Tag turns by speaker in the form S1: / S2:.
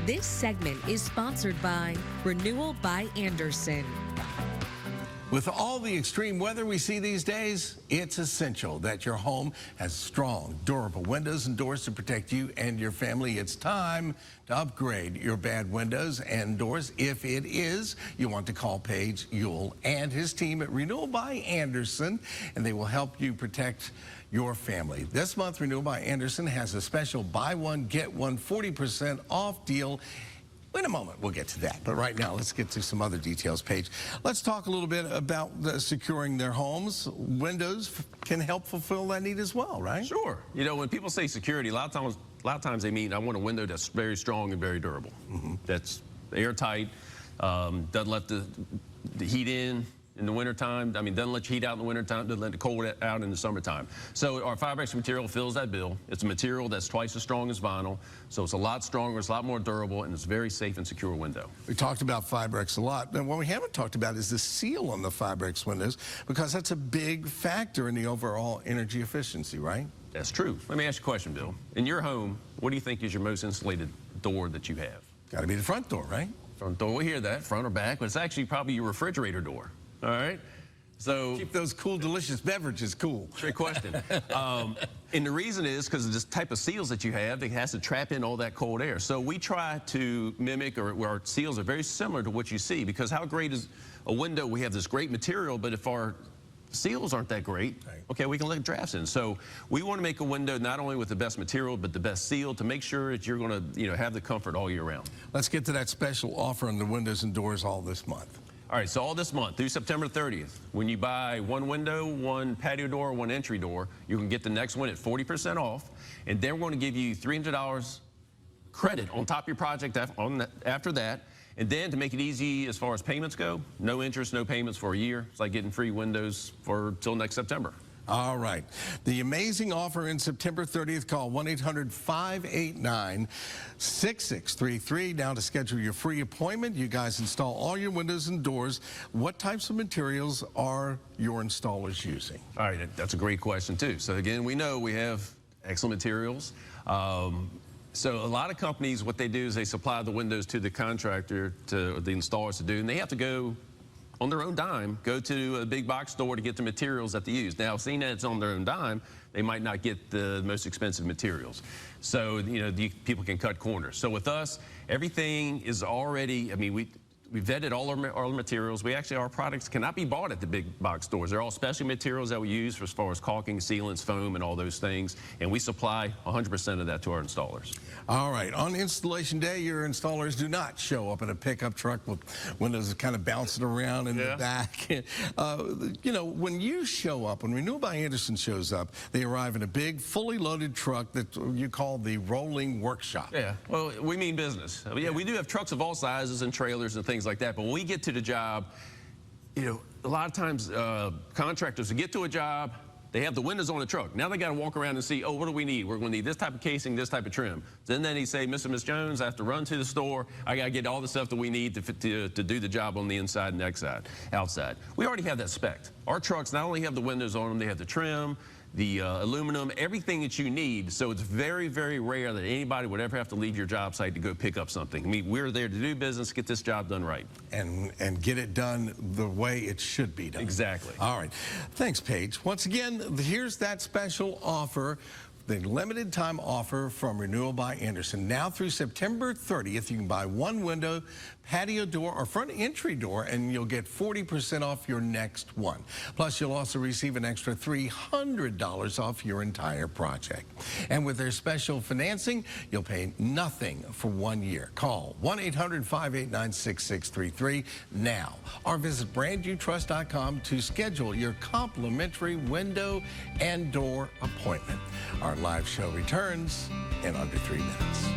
S1: This segment is sponsored by Renewal by Andersen.
S2: With all the extreme weather we see these days, it's essential that your home has strong, durable windows and doors to protect you and your family. It's time to upgrade your bad windows and doors. If it is, you want to call Paige Ewell and his team at Renewal by Andersen, and they will help you protect your family. This month, Renewal by Andersen has a special buy one, get one 40% off deal. In a moment, we'll get to that. But right now, let's get to some other details, Paige. Let's talk a little bit about securing their homes. Windows can help fulfill that need as well, right?
S3: Sure. You know, when people say security, a lot of times they mean I want a window that's very strong and very durable. That's airtight, doesn't let the heat in the wintertime. I mean, doesn't let you heat out in the wintertime, doesn't let the cold out in the summertime. So our Fiberx material fills that bill. It's a material that's twice as strong as vinyl, so it's a lot stronger, it's a lot more durable, and it's a very safe and secure window.
S2: We talked about Fiberx a lot, and what we haven't talked about is the seal on the Fiberx windows, because that's a big factor in the overall energy efficiency, right?
S3: That's true. Let me ask you a question, Bill. In your home, what do you think is your most insulated door that you have?
S2: Got to be the front door, right?
S3: Front door, we hear that, front or back, but it's actually probably your refrigerator door. All right, so
S2: keep those cool, delicious beverages cool.
S3: Great question. And the reason is because of this type of seals that you have, it has to trap in all that cold air. So we try to mimic, or our seals are very similar to what you see, because how great is a window? We have this great material, but if our seals aren't that great, okay, we can let drafts in. So we want to make a window not only with the best material, but the best seal to make sure that you're going to, have the comfort all year round.
S2: Let's get to that special offer on the windows and doors all this month.
S3: All right, so all this month through September 30th, when you buy one window, one patio door, one entry door, you can get the next one at 40% off, and then we're going to give you $300 credit on top of your project after that. And then to make it easy as far as payments go, no interest, no payments for a year. It's like getting free windows till next September.
S2: All right. The amazing offer in September 30th. Call 1-800-589-6633 now to schedule your free appointment. You guys install all your windows and doors. What types of materials are your installers using?
S3: All right, that's a great question too. So again, we know we have excellent materials. So a lot of companies, what they do is they supply the windows to the contractor, to the installers to do, and they have to go on their own dime, go to a big box store to get the materials that they use. Now, seeing that it's on their own dime, they might not get the most expensive materials. So, people can cut corners. So with us, everything is already, I mean, we vetted all our materials. Our products cannot be bought at the big box stores. They're all special materials that we use as far as caulking, sealants, foam, and all those things. And we supply 100% of that to our installers.
S2: All right. On installation day, your installers do not show up in a pickup truck with windows kind of bouncing around in the back. When you show up, when Renewal by Andersen shows up, they arrive in a big, fully loaded truck that you call the rolling workshop.
S3: Yeah. Well, we mean business. Yeah, we do have trucks of all sizes and trailers and things like that, but when we get to the job, a lot of times contractors will get to a job, they have the windows on the truck. Now they got to walk around and see, oh, what do we need? We're going to need this type of casing, this type of trim. Then he say, Mr. and Miss Jones, I have to run to the store. I got to get all the stuff that we need to do the job on the inside and outside. We already have that spec. Our trucks not only have the windows on them, they have the trim, the aluminum, everything that you need. So it's very, very rare that anybody would ever have to leave your job site to go pick up something. I mean, we're there to do business, get this job done right.
S2: And get it done the way it should be done.
S3: Exactly.
S2: All right. Thanks, Paige. Once again, here's that special offer. The limited time offer from Renewal by Andersen. Now through September 30th, you can buy one window, patio door, or front entry door, and you'll get 40% off your next one. Plus, you'll also receive an extra $300 off your entire project. And with their special financing, you'll pay nothing for 1 year. Call 1-800-589-6633 now, or visit brandviewtrust.com to schedule your complimentary window and door appointment. Our live show returns in under 3 minutes.